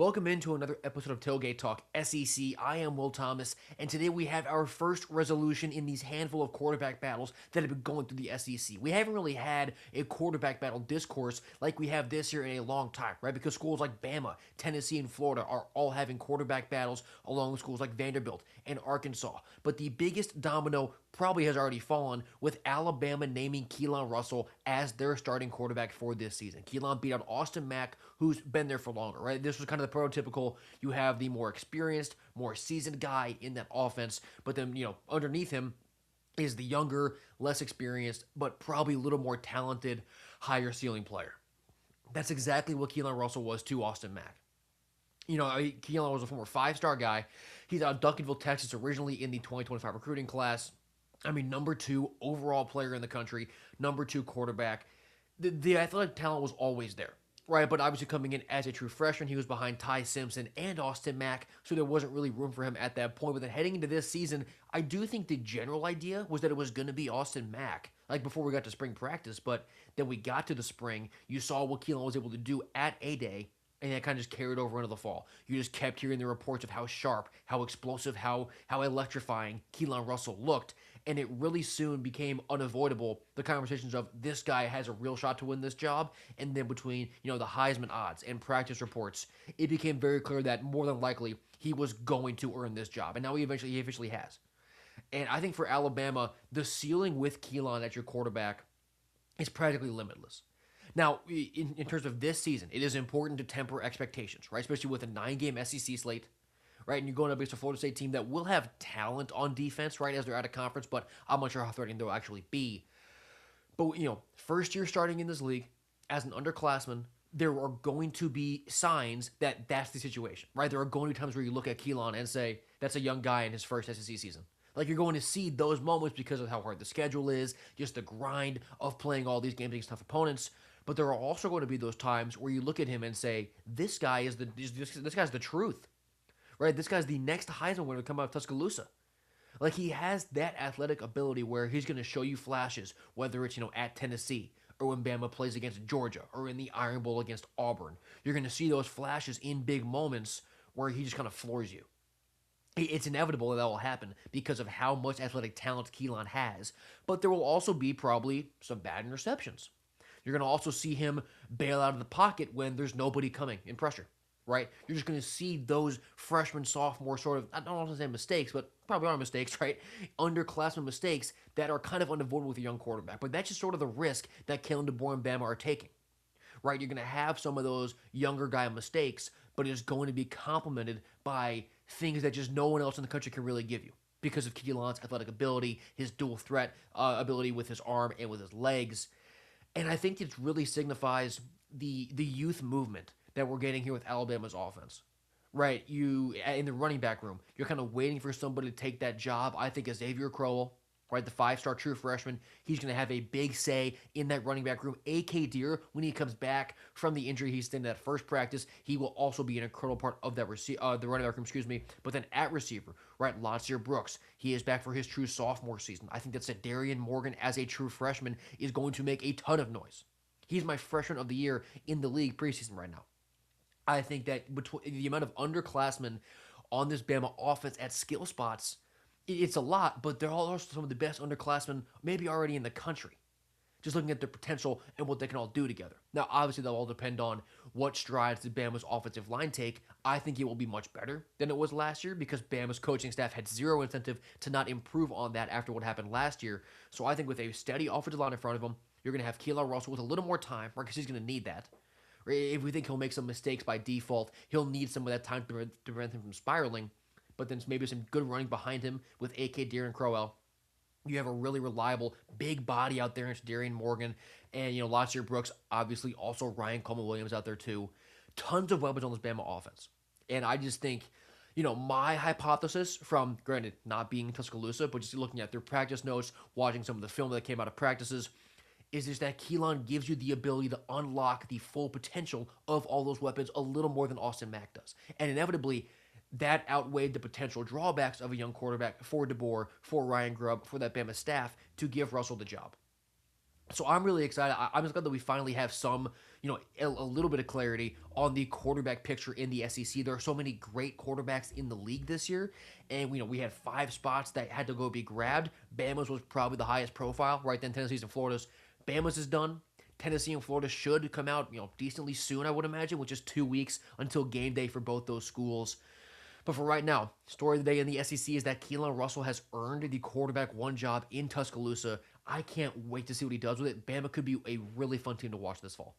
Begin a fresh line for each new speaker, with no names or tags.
Welcome into another episode of Tailgate Talk SEC. I am Will Thomas, and today we have our first resolution in these handful of quarterback battles that have been going through the SEC. We haven't really had a quarterback battle discourse like we have this year in a long time, right? Because schools like Bama, Tennessee, and Florida are all having quarterback battles along with schools like Vanderbilt and Arkansas. But the biggest domino probably has already fallen with Alabama naming Keelon Russell as their starting quarterback for this season. Keelon beat out Austin Mack, who's been there for longer, right? This was kind of the prototypical, you have the more experienced, more seasoned guy in that offense, but then, underneath him is the younger, less experienced, but probably a little more talented, higher ceiling player. That's exactly what Keelon Russell was to Austin Mack. Keelon was a former five-star guy. He's out of Duncanville, Texas, originally in the 2025 recruiting class. Number two overall player in the country, number two quarterback. The athletic talent was always there, right? But obviously coming in as a true freshman, he was behind Ty Simpson and Austin Mack, so there wasn't really room for him at that point. But then heading into this season, I do think the general idea was that it was going to be Austin Mack, like before we got to spring practice. But then we got to the spring, you saw what Keelon was able to do at A-Day, and that kind of just carried over into the fall. You just kept hearing the reports of how sharp, how explosive, how electrifying Keelon Russell looked, and it really soon became unavoidable, the conversations of this guy has a real shot to win this job, and then between, the Heisman odds and practice reports, it became very clear that more than likely he was going to earn this job, and now he officially has. And I think for Alabama, the ceiling with Keelon at your quarterback is practically limitless. Now, in terms of this season, it is important to temper expectations, right? Especially with a 9-game SEC slate, right? And you're going up against a Florida State team that will have talent on defense, right, as they're out of conference, but I'm not sure how threatening they'll actually be. But, first year starting in this league as an underclassman, there are going to be signs that that's the situation, right? There are going to be times where you look at Keelon and say, that's a young guy in his first SEC season. Like, you're going to see those moments because of how hard the schedule is, just the grind of playing all these games against tough opponents. But there are also going to be those times where you look at him and say, this guy's the truth, right? This guy's the next Heisman winner to come out of Tuscaloosa. Like, he has that athletic ability where he's going to show you flashes, whether it's, at Tennessee or when Bama plays against Georgia or in the Iron Bowl against Auburn. You're going to see those flashes in big moments where he just kind of floors you. It's inevitable that will happen because of how much athletic talent Keelon has, but there will also be probably some bad interceptions. You're going to also see him bail out of the pocket when there's nobody coming in pressure, right? You're just going to see those freshman, sophomore sort of, I don't want to say mistakes, but probably are mistakes, right? Underclassmen mistakes that are kind of unavoidable with a young quarterback. But that's just sort of the risk that Kalen DeBoer and Bama are taking, right? You're going to have some of those younger guy mistakes, but it's going to be complemented by things that just no one else in the country can really give you because of Keelon's athletic ability, his dual threat ability with his arm and with his legs. And I think it really signifies the youth movement that we're getting here with Alabama's offense. Right, you in the running back room, you're kind of waiting for somebody to take that job. I think Xavier Crowell, right, the five-star true freshman, he's going to have a big say in that running back room. A.K. Deer, when he comes back from the injury he's in that first practice, he will also be an incredible part of that the running back room, But then at receiver, right, Latsier Brooks, he is back for his true sophomore season. I think that Darian Morgan as a true freshman is going to make a ton of noise. He's my freshman of the year in the league preseason right now. I think that between the amount of underclassmen on this Bama offense at skill spots, it's a lot, but they're also some of the best underclassmen maybe already in the country. Just looking at their potential and what they can all do together. Now, obviously, that'll all depend on what strides the Bama's offensive line take. I think it will be much better than it was last year because Bama's coaching staff had zero incentive to not improve on that after what happened last year. So I think with a steady offensive line in front of him, you're going to have Keelon Russell with a little more time, right, because he's going to need that. If we think he'll make some mistakes by default, he'll need some of that time to prevent him from spiraling. But then maybe some good running behind him with A.K. Deer and Crowell. You have a really reliable big body out there in Darian Morgan and, Latsier Brooks, obviously also Ryan Coleman-Williams out there too. Tons of weapons on this Bama offense. And I just think, my hypothesis from, granted, not being in Tuscaloosa, but just looking at their practice notes, watching some of the film that came out of practices, is just that Keelon gives you the ability to unlock the full potential of all those weapons a little more than Austin Mack does. And inevitably, that outweighed the potential drawbacks of a young quarterback for DeBoer, for Ryan Grubb, for that Bama staff to give Russell the job. So I'm really excited. I'm just glad that we finally have some, a little bit of clarity on the quarterback picture in the SEC. There are so many great quarterbacks in the league this year, and we had 5 spots that had to go be grabbed. Bama's was probably the highest profile, right? Then Tennessee's and Florida's. Bama's is done. Tennessee and Florida should come out, decently soon, I would imagine, with just 2 weeks until game day for both those schools. But for right now, story of the day in the SEC is that Keelon Russell has earned the quarterback one job in Tuscaloosa. I can't wait to see what he does with it. Bama could be a really fun team to watch this fall.